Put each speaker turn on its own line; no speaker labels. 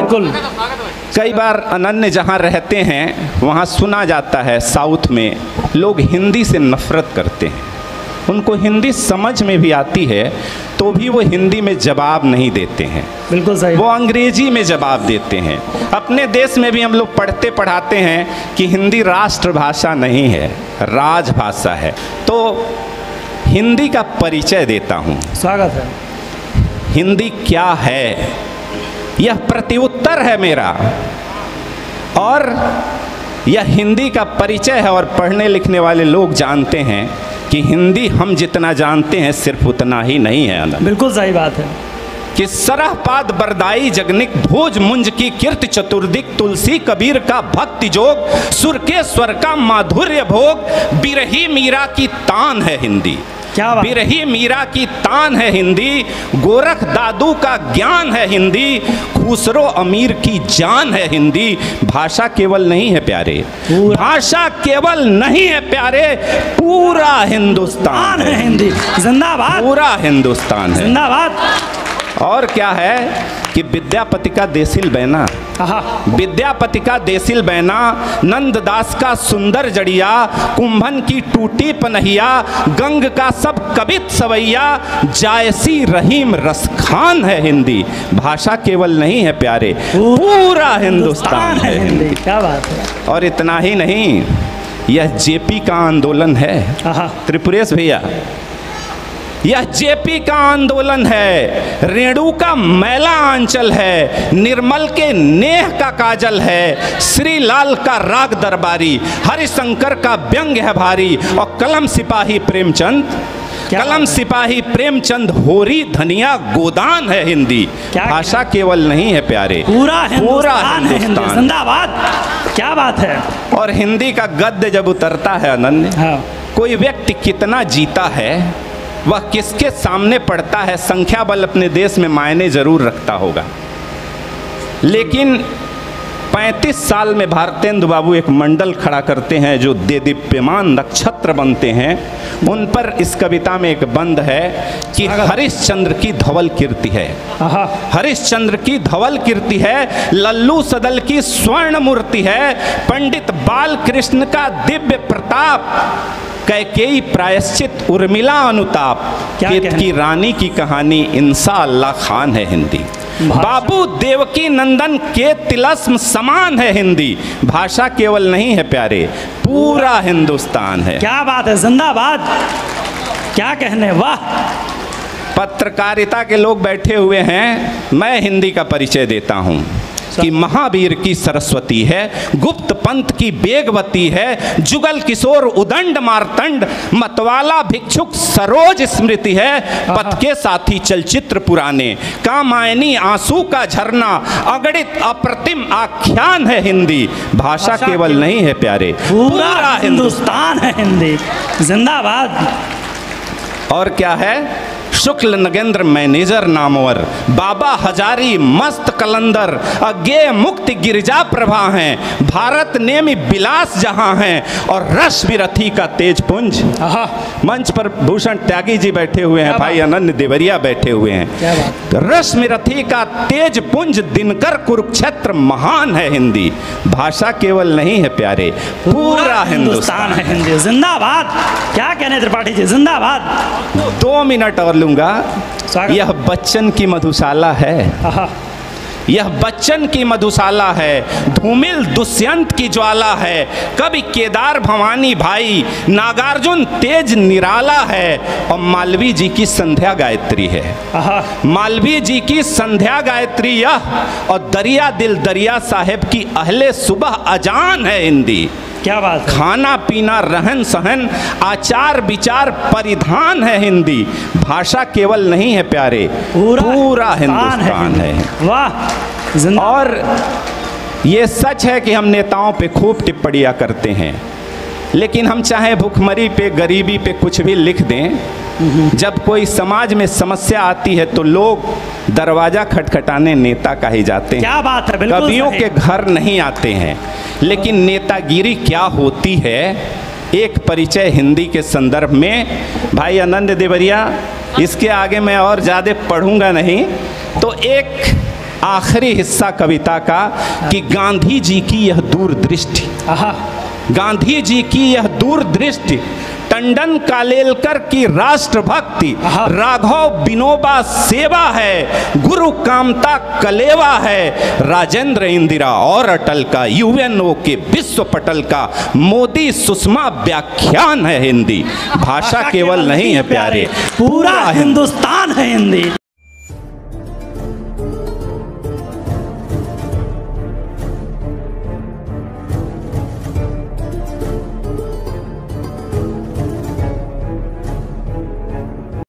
बिल्कुल।
कई बार अनन्य जहाँ रहते हैं वहाँ सुना जाता है साउथ में लोग हिंदी से नफरत करते हैं, उनको हिंदी समझ में भी आती है तो भी वो हिंदी में जवाब नहीं देते हैं,
बिल्कुल सही।
वो अंग्रेजी में जवाब देते हैं। अपने देश में भी हम लोग पढ़ते पढ़ाते हैं कि हिंदी राष्ट्रभाषा नहीं है, राजभाषा है। तो हिंदी का परिचय देता हूँ।
स्वागत है।
हिंदी क्या है, यह प्रत्युत्तर है मेरा, और यह हिंदी का परिचय है। और पढ़ने लिखने वाले लोग जानते हैं कि हिंदी हम जितना जानते हैं सिर्फ उतना ही नहीं है।
बिल्कुल सही बात है
कि सरहपाद बरदाई जगनिक भोज मुंज की कीर्ति चतुर्दिक तुलसी कबीर का भक्ति जोग सुर के स्वर का माधुर्य भोग बिरही मीरा की तान है हिंदी।
क्या बात?
बिरही मीरा की तान है हिंदी, गोरख दादू का ज्ञान है हिंदी, खुसरो अमीर की जान है हिंदी। भाषा केवल नहीं है प्यारे, भाषा केवल नहीं है प्यारे, पूरा हिंदुस्तान है
हिंदी। जिंदाबाद।
पूरा हिंदुस्तान है
जिंदाबाद।
और क्या है कि विद्यापति का देसिल बैना, विद्यापति का देसिल बैना, नंददास का सुंदर जड़िया, कुंभन की टूटी पनहिया, गंग का सब कवित सवैया, जायसी रहीम रसखान है हिंदी। भाषा केवल नहीं है प्यारे, पूरा हिंदुस्तान है हिंदी।
क्या बात है।
और इतना ही नहीं, यह जेपी का आंदोलन है त्रिपुरेश भैया, यह जेपी का आंदोलन है, रेणु का मैला आंचल है, निर्मल के नेह का काजल है, श्रीलाल का राग दरबारी, हरिशंकर का व्यंग्य है भारी, और कलम सिपाही प्रेमचंद, कलम सिपाही प्रेमचंद होरी धनिया गोदान है हिंदी। भाषा केवल नहीं है प्यारे, पूरा हिंदुस्तान।
जिंदाबाद। क्या बात है।
और हिंदी का गद्य जब उतरता है अनन्य, कोई व्यक्ति कितना जीता है वह किसके सामने पड़ता है, संख्या बल अपने देश में मायने जरूर रखता होगा, लेकिन 35 साल में भारतेंदु बाबू एक मंडल खड़ा करते हैं जो देदीप्यमान नक्षत्र बनते हैं। उन पर इस कविता में एक बंद है कि हरिश्चंद्र की धवल कीर्ति है, हरिश्चंद्र की धवल कीर्ति है, लल्लू सदल की स्वर्ण मूर्ति है, पंडित बाल कृष्ण का दिव्य प्रताप, कैकेयी प्रायश्चित उर्मिला अनुताप, केत की रानी की कहानी इंसा अल्लाह खान है हिंदी। बाबू देवकी नंदन के तिलस्म समान है हिंदी। भाषा केवल नहीं है प्यारे, पूरा हिंदुस्तान है।
क्या बात है। जिंदाबाद। क्या कहने, वाह।
पत्रकारिता के लोग बैठे हुए हैं, मैं हिंदी का परिचय देता हूँ कि महावीर की सरस्वती है, गुप्त पंथ की बेगवती है, जुगल किशोर उदंड मारतंड, मतवाला भिक्षुक सरोज स्मृति है, पथ के साथी चलचित्र पुराने, कामायनी आंसू का झरना, अगणित अप्रतिम आख्यान है हिंदी। भाषा केवल नहीं है प्यारे,
पूरा हिंदुस्तान है हिंदी। जिंदाबाद।
और क्या है, शुक्ल नगेंद्र मैनेजर नामवर, बाबा हजारी मस्त कलंदर, अज्ञेय मुक्ति गिरिजा प्रभा हैं, भारत नेमी विलास जहां हैं, और रश्मि रथी का तेज पुंज। मंच पर भूषण त्यागी जी बैठे हुए हैं, भाई अनन्य देवरिया बैठे हुए हैं। रश्मि रथी का तेज पुंज, दिनकर कुरुक्षेत्र महान है हिंदी। भाषा केवल नहीं है प्यारे, पूरा हिंदुस्तान है
हिंदी। जिंदाबाद। क्या कहने त्रिपाठी जी, जिंदाबाद।
2 मिनट और लूंगा। यह बच्चन की मधुशाला है, यह बच्चन की मधुशाला है, धूमिल दुष्यंत की ज्वाला है, कवि केदार भवानी भाई, नागार्जुन तेज निराला है, और मालवी जी की संध्या गायत्री है, मालवी जी की संध्या गायत्री यह, और दरिया दिल दरिया साहेब की अहले सुबह अजान है हिंदी।
क्या बात।
खाना पीना रहन सहन आचार विचार परिधान है हिंदी। भाषा केवल नहीं है प्यारे, पूरा हिंदुस्तान है।
वाह।
और ये सच है कि हम नेताओं पे खूब टिप्पणियां करते हैं, लेकिन हम चाहे भूखमरी पे गरीबी पे कुछ भी लिख दें, जब कोई समाज में समस्या आती है तो लोग दरवाजा खटखटाने नेता का ही जाते हैं।
क्या बात है।
कवियों के घर नहीं आते हैं। लेकिन नेतागिरी क्या होती है, एक परिचय हिंदी के संदर्भ में भाई अनन्य देवरिया, इसके आगे मैं और ज़्यादा पढ़ूंगा नहीं, तो एक आखिरी हिस्सा कविता का कि गांधी जी की यह दूरदृष्टि, गांधी जी की यह दूरदृष्टि, टंडन कालेलकर की राष्ट्रभक्ति, राघव विनोबा सेवा है, गुरु कामता कलेवा है, राजेंद्र इंदिरा और अटल का यूएनओ के विश्व पटल का मोदी सुषमा व्याख्यान है हिंदी। भाषा केवल नहीं है प्यारे,
पूरा हिंदुस्तान है हिंदी।